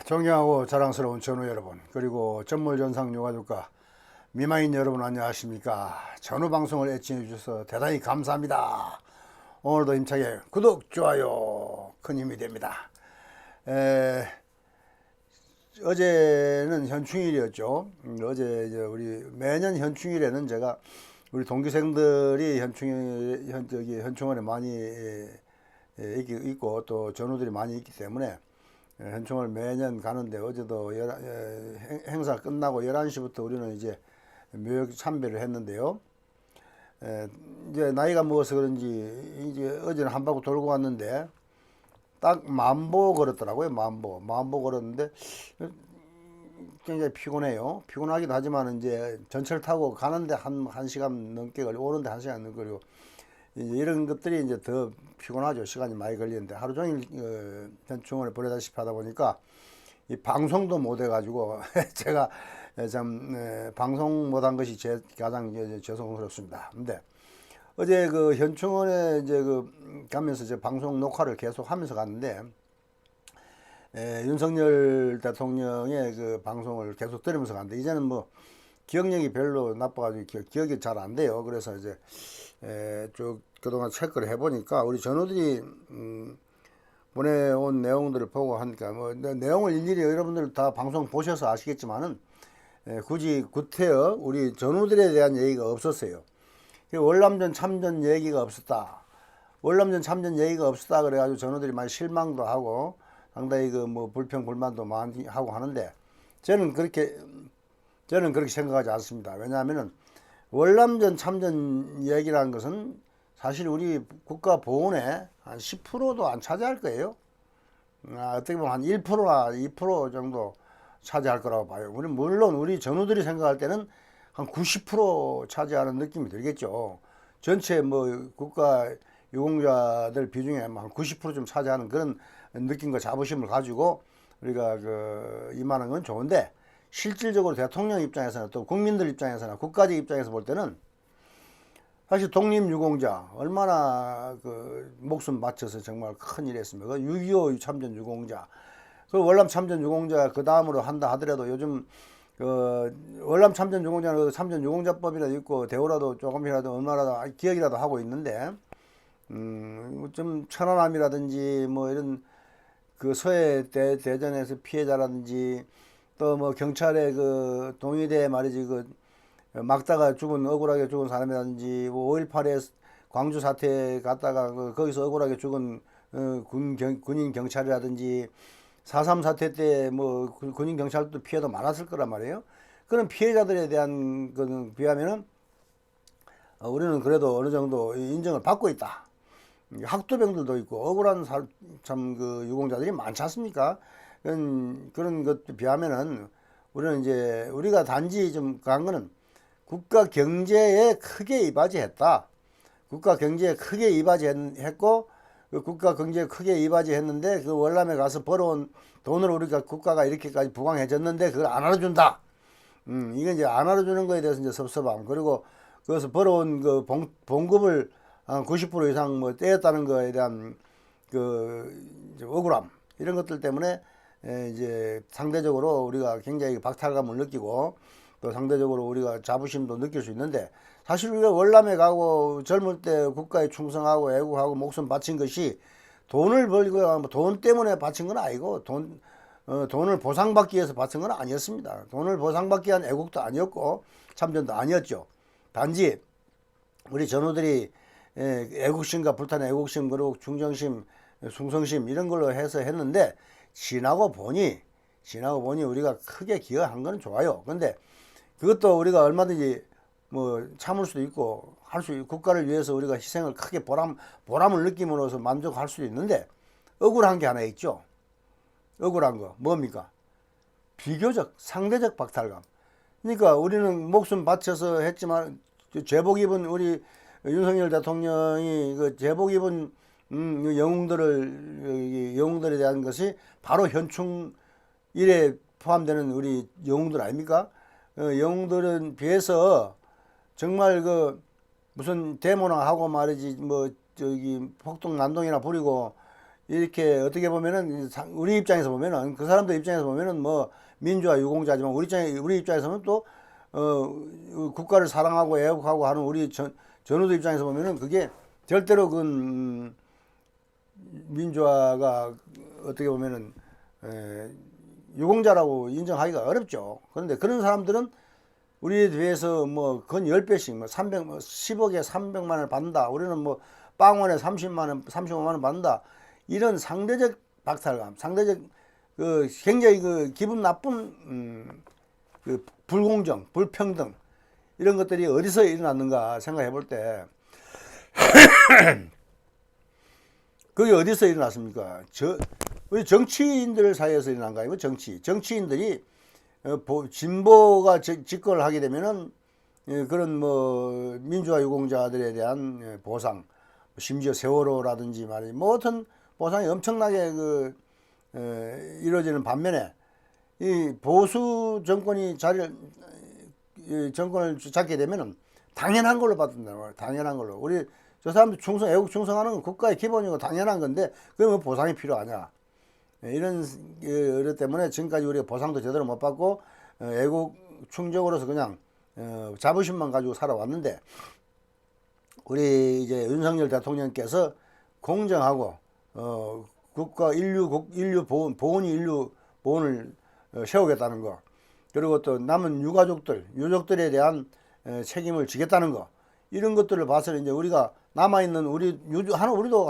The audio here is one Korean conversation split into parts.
존경하고 자랑스러운 전우 여러분, 그리고 전몰전상 유가족과 미망인 여러분, 안녕하십니까. 전우 방송을 애청해 주셔서 대단히 감사합니다. 오늘도 힘차게 구독, 좋아요 큰 힘이 됩니다. 어제는 현충일이었죠. 어제 우리 매년 현충일에는 제가 우리 동기생들이 현충원에 많이 있고 또 전우들이 많이 있기 때문에 현충을 매년 가는데, 어제도 행사 끝나고 11시부터 우리는 이제 묘역 참배를 했는데요. 이제 나이가 먹어서 그런지 이제 어제는 한 바퀴 돌고 왔는데 딱 만보 걸었더라고요. 만보 걸었는데 굉장히 피곤해요. 피곤하기도 하지만 이제 전철 타고 가는데 한 시간 넘게 걸리고 오는데 한 시간 넘게 걸리고, 이제 이런 것들이 이제 더 피곤하죠. 시간이 많이 걸리는데 하루 종일 현충원에 보내다시피 하다 보니까 이 방송도 못 해가지고 제가 참 방송 못한 것이 가장 죄송스럽습니다. 근데 어제 그 현충원에 이제 가면서 제 방송 녹화를 계속 하면서 갔는데, 윤석열 대통령의 그 방송을 계속 들으면서 갔는데, 이제는 뭐 기억력이 별로 나빠가지고 기억이 잘 안 돼요. 그래서 이제 쭉 그동안 체크를 해보니까 우리 전우들이 보내온 내용들을 보고 하니까 뭐 내용을 일일이 여러분들 다 방송 보셔서 아시겠지만은 굳이 구태여 우리 전우들에 대한 얘기가 없었어요. 월남전 참전 얘기가 없었다. 월남전 참전 얘기가 없었다 그래가지고 전우들이 많이 실망도 하고 상당히 그 뭐 불평 불만도 많이 하고 하는데, 저는 그렇게 생각하지 않습니다. 왜냐하면은 월남전 참전 얘기라는 것은 사실 우리 국가 보훈의 한 10%도 안 차지할 거예요. 어떻게 보면 한 1%나 2% 정도 차지할 거라고 봐요. 물론 우리 전우들이 생각할 때는 한 90% 차지하는 느낌이 들겠죠. 전체 뭐 국가 유공자들 비중에 한 90%좀 차지하는 그런 느낌과 자부심을 가지고 우리가 임하는 건 좋은데, 실질적으로 대통령 입장에서나 또 국민들 입장에서나 국가적 입장에서 볼 때는 사실 독립유공자 얼마나 목숨 바쳐서 정말 큰 일 했습니까? 6.25 참전 유공자, 월남 참전 유공자 그 다음으로 한다 하더라도 요즘 월남 참전 유공자는 참전 유공자법이라도 있고 대우라도 조금이라도 얼마라도 기억이라도 하고 있는데, 좀 천안함이라든지 뭐 이런 서해 대전에서 피해자라든지 또 뭐 경찰의 동의대에 말이지 막다가 억울하게 죽은 사람이라든지, 뭐 5.18에 광주 사태 갔다가 거기서 억울하게 죽은 군인 경찰이라든지, 4.3 사태 때 뭐 군인 경찰도 피해도 많았을 거란 말이에요. 그런 피해자들에 대한 거는 비하면은 우리는 그래도 어느 정도 인정을 받고 있다. 학도병들도 있고 억울한 유공자들이 많지 않습니까? 그런 것에 비하면은 우리는 이제 우리가 단지 좀 강한 거는 국가 경제에 크게 이바지했다. 국가 경제에 크게 이바지했고, 국가 경제에 크게 이바지했는데 월남에 가서 벌어온 돈을 우리가 국가가 이렇게까지 부강해졌는데 그걸 안 알아준다. 이게 이제 안 알아주는 거에 대해서 이제 섭섭함, 그리고 그것을 벌어온 봉급을 한 90% 이상 뭐 떼었다는 거에 대한 이제 억울함, 이런 것들 때문에 이제 상대적으로 우리가 굉장히 박탈감을 느끼고 또 상대적으로 우리가 자부심도 느낄 수 있는데, 사실 우리가 월남에 가고 젊을 때 국가에 충성하고 애국하고 목숨 바친 것이 돈을 벌고 돈 때문에 바친 건 아니고 돈을 보상받기 위해서 바친 건 아니었습니다. 돈을 보상받기 위한 애국도 아니었고 참전도 아니었죠. 단지 우리 전우들이 애국심과 불타는 애국심, 그리고 충정심, 충성심 이런 걸로 해서 했는데, 지나고 보니 우리가 크게 기여한 건 좋아요. 근데 그것도 우리가 얼마든지 뭐 참을 수도 있고 국가를 위해서 우리가 희생을 크게 보람을 느낌으로써 만족할 수도 있는데, 억울한 게 하나 있죠. 억울한 거 뭡니까? 비교적 상대적 박탈감. 그러니까 우리는 목숨 바쳐서 했지만 제복 입은 우리 윤석열 대통령이 제복 입은 영웅들에 대한 것이 바로 현충일에 포함되는 우리 영웅들 아닙니까? 영웅들은 비해서 정말 무슨 데모나 하고 말이지 뭐 폭동 난동이나 부리고 이렇게 어떻게 보면은 우리 입장에서 보면은 그 사람들 입장에서 보면은 뭐 민주화 유공자지만 우리 입장에서는 또 국가를 사랑하고 애국하고 하는 우리 전우들 입장에서 보면은 그게 절대로 그 민주화가 어떻게 보면은 유공자라고 인정하기가 어렵죠. 그런데 그런 사람들은 우리에 대해서 뭐 건 10배씩 뭐 10억에 300만 원을 받는다. 우리는 뭐 빵원에 30만 원, 35만 원 받는다. 이런 상대적 박탈감, 상대적 그 굉장히 그 기분 나쁜 그 불공정, 불평등 이런 것들이 어디서 일어났는가 생각해 볼 때 그게 어디서 일어났습니까? 우리 정치인들 사이에서 일어난 거 아니고 정치인들이 진보가 집권을 하게 되면은 그런 뭐 민주화 유공자들에 대한 보상, 심지어 세월호라든지 말이지 뭐 어떤 보상이 엄청나게 이루어지는 반면에 이 보수 정권이 정권을 잡게 되면은 당연한 걸로 받는다는 거예요. 당연한 걸로. 우리 저 사람들 애국 충성하는 건 국가의 기본이고 당연한 건데 그게 뭐 보상이 필요하냐. 이런 어려 때문에 지금까지 우리가 보상도 제대로 못 받고 애국 충적으로서 그냥 자부심만 가지고 살아왔는데 우리 이제 윤석열 대통령께서 공정하고 국가 인류 보훈을 세우겠다는 거, 그리고 또 남은 유족들에 대한 책임을 지겠다는 거, 이런 것들을 봐서 이제 우리가 남아있는 우리도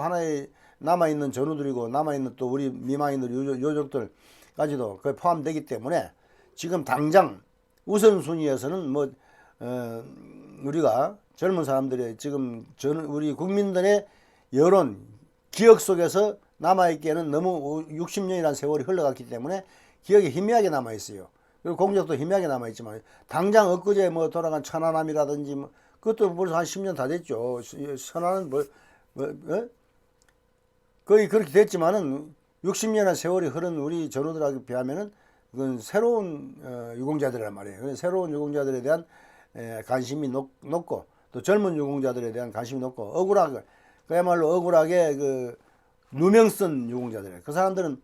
하나의 남아있는 전우들이고 남아있는 또 우리 미망인들 유족들까지도 거의 포함되기 때문에 지금 당장 우선순위에서는 뭐 우리가 젊은 사람들의 지금 우리 국민들의 여론 기억 속에서 남아있기에는 너무 60년이라는 세월이 흘러갔기 때문에 기억이 희미하게 남아있어요. 그리고 공적도 희미하게 남아있지만 당장 엊그제 뭐 돌아간 천안함이라든지 뭐 그것도 벌써 한 10년 다 됐죠. 천안은 거의 그렇게 됐지만은 60년의 세월이 흐른 우리 전우들하고 비하면은 그건 새로운 유공자들이란 말이에요. 새로운 유공자들에 대한 관심이 높고 또 젊은 유공자들에 대한 관심이 높고 그야말로 억울하게 누명 쓴 유공자들. 그 사람들은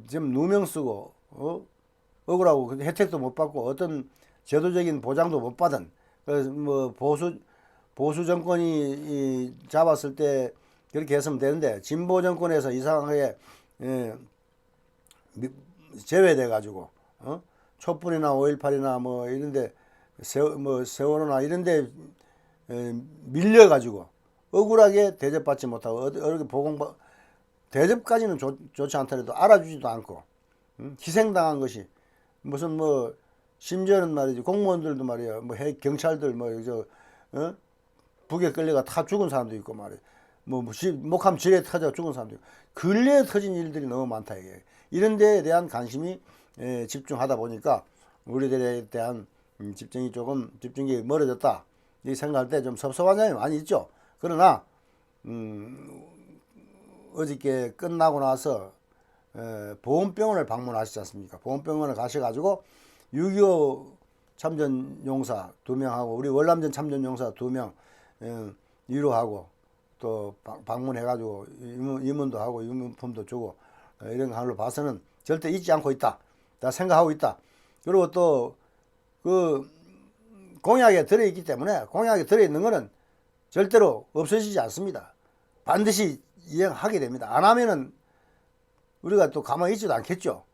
지금 누명 쓰고 억울하고 혜택도 못 받고 어떤 제도적인 보장도 못 받은 그래서 뭐 보수 정권이 잡았을 때 그렇게 했으면 되는데 진보 정권에서 이상하게 제외돼 가지고 촛불이나 5.18이나 뭐 이런데 세월호나 이런데 밀려 가지고 억울하게 대접받지 못하고 이렇게 대접까지는 좋지 않더라도 알아주지도 않고 희생당한 것이 무슨 뭐 심지어는 말이지 공무원들도 말이야 뭐 경찰들 북에 끌려가 타 죽은 사람도 있고 말이야 목함 지뢰 터져 죽은 사람도 있고 근래에 터진 일들이 너무 많다 이게. 이런 데에 대한 관심이 집중하다 보니까 우리들에 대한 집중이 멀어졌다 이 생각할 때 좀 섭섭한 점이 많이 있죠. 그러나 어저께 끝나고 나서 보훈병원을 방문하시지 않습니까? 보훈병원을 가셔가지고 6.25 참전용사 2명하고 우리 월남전 참전용사 2명 위로하고 또 방문해가지고 임원도 하고 유문품도 주고 이런 걸로 봐서는 절대 잊지 않고 있다. 다 생각하고 있다. 그리고 또 그 공약에 들어있기 때문에 공약에 들어있는 거는 절대로 없어지지 않습니다. 반드시 이행하게 됩니다. 안 하면은 우리가 또 가만히 있지도 않겠죠.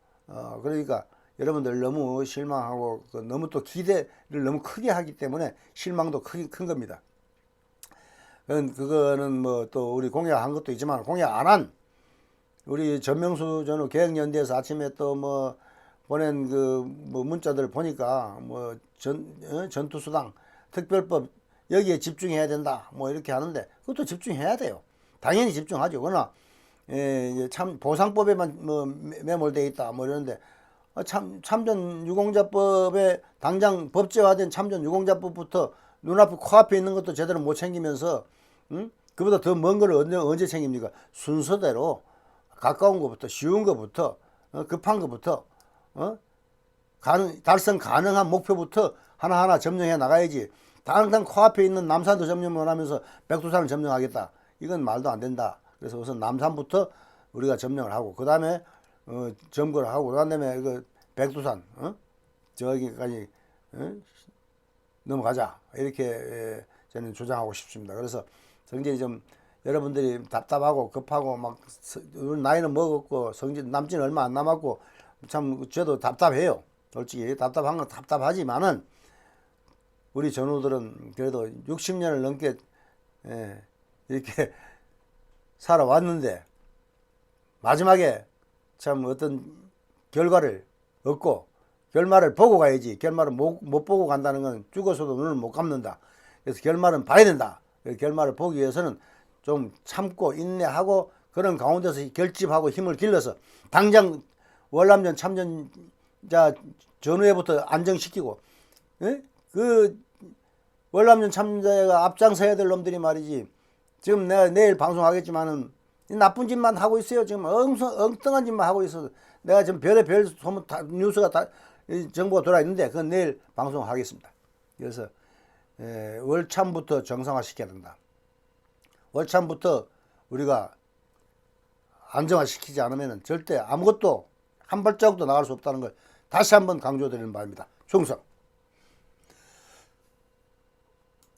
그러니까 여러분들 너무 실망하고 너무 또 기대를 너무 크게 하기 때문에 실망도 큰 겁니다. 그거는 뭐 또 우리 공약한 것도 있지만 공약 안 한 우리 전명수 전후 개혁연대에서 아침에 또 뭐 보낸 뭐 문자들 보니까 뭐 전투수당 특별법 여기에 집중해야 된다 뭐 이렇게 하는데 그것도 집중해야 돼요. 당연히 집중하죠. 그러나 참 보상법에만 뭐 매몰돼 있다 뭐 이러는데 참전 유공자법에 당장 법제화된 참전 유공자법부터 눈앞에 코앞에 있는 것도 제대로 못 챙기면서 그보다 더 먼 걸 언제 챙깁니까? 순서대로 가까운 것부터 쉬운 것부터 급한 것부터 달성 가능한 목표부터 하나하나 점령해 나가야지. 당장 코앞에 있는 남산도 점령을 하면서 백두산을 점령하겠다. 이건 말도 안 된다. 그래서 우선 남산부터 우리가 점령을 하고 그 다음에 점거를 하고 그 다음에 그 백두산 저기까지 넘어가자 이렇게 저는 주장하고 싶습니다. 그래서 성질이 좀 여러분들이 답답하고 급하고 막 나이는 먹었고 성질 남지는 얼마 안 남았고 참 저도 답답해요. 솔직히 답답한 건 답답하지만은 우리 전우들은 그래도 60년을 넘게 이렇게 살아왔는데 마지막에 참 어떤 결과를 얻고 결말을 보고 가야지 결말을 못 보고 간다는 건 죽어서도 눈을 못 감는다. 그래서 결말은 봐야 된다. 결말을 보기 위해서는 좀 참고 인내하고 그런 가운데서 결집하고 힘을 길러서 당장 월남전 참전자 전후에부터 안정시키고 그 월남전 참전자가 앞장서야 될 놈들이 말이지 지금 내가 내일 방송하겠지만은 나쁜 짓만 하고 있어요. 지금 엉뚱한 짓만 하고 있어서 내가 지금 별의별 소문 다 뉴스가 다 정보가 돌아 있는데 그건 내일 방송하겠습니다. 그래서 월참부터 정상화 시켜야 된다. 월참부터 우리가 안정화시키지 않으면 절대 아무것도 한 발자국도 나갈 수 없다는 걸 다시 한번 강조드리는 바입니다. 충성!